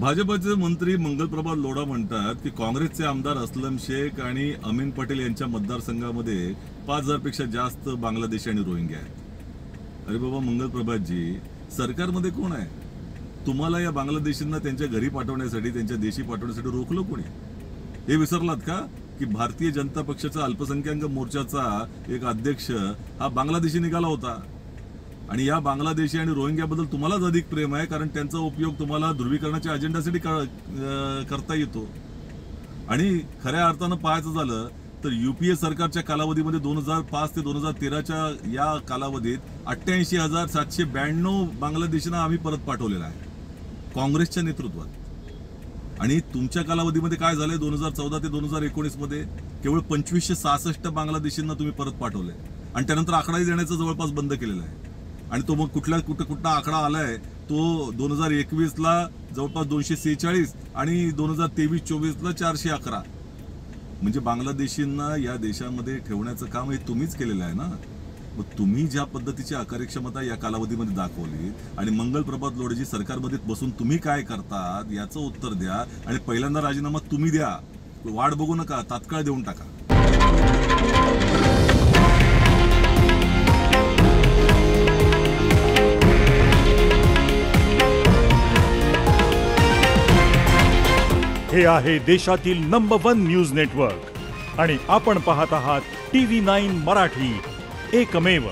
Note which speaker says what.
Speaker 1: भाजपचे मंत्री मंगलप्रभात लोढा म्हणतात की काँग्रेसचे आमदार असलम शेख आणि अमीन पटेल यांच्या मतदारसंघामध्ये 5,000 पेक्षा जास्त बांगलादेशी आणि रोहिंग्या आहेत। अरे बाबा मंगलप्रभातजी, सरकारमध्ये कोण आहे? तुम्हाला या बांगलादेशींना त्यांच्या घरी पाठवण्यासाठी, त्यांच्या देशी पाठवण्यासाठी रोखलं कोणी? हे विसरलात का की भारतीय जनता पक्षाचा अल्पसंख्याक मोर्चाचा एक अध्यक्ष हा बांगलादेशी निघाला होता आणि या बांगलादेशी आणि रोहिंग्याबद्दल तुम्हालाच अधिक प्रेम आहे, कारण त्यांचा उपयोग तुम्हाला ध्रुवीकरणाच्या अजेंडासाठी करता येतो। आणि खऱ्या अर्थानं पाहायचं झालं तर यूपीए सरकारच्या कालावधीमध्ये 2005 ते 2013च्या या कालावधीत 88,792 बांगलादेशींना आम्ही परत पाठवलेला आहे काँग्रेसच्या नेतृत्वात। आणि तुमच्या कालावधीमध्ये काय झालंय? 2014 ते 2019 मध्ये केवळ 2566 बांगलादेशींना तुम्ही परत पाठवले आणि त्यानंतर आकडाही देण्याचं जवळपास बंद केलेला आहे। आणि तो मग कुठला आकडा आलाय तो 2021 ला जवळपास 246 आणि 2023-24 ला 411। म्हणजे बांगलादेशींना या देशामध्ये ठेवण्याचं काम हे तुम्हीच केलेलं आहे ना। मग तुम्ही ज्या पद्धतीची अकार्यक्षमता या कालावधीमध्ये दाखवली आणि मंगलप्रभात लोढेजी सरकारमध्ये बसून तुम्ही काय करतात याचं उत्तर द्या आणि पहिल्यांदा राजीनामा तुम्ही द्या, वाट बघू नका, तात्काळ देऊन टाका।
Speaker 2: हे आहे देशातील नंबर 1 न्यूज नेटवर्क आणि आपण पाहत आहात TV9 मराठी, एकमेव।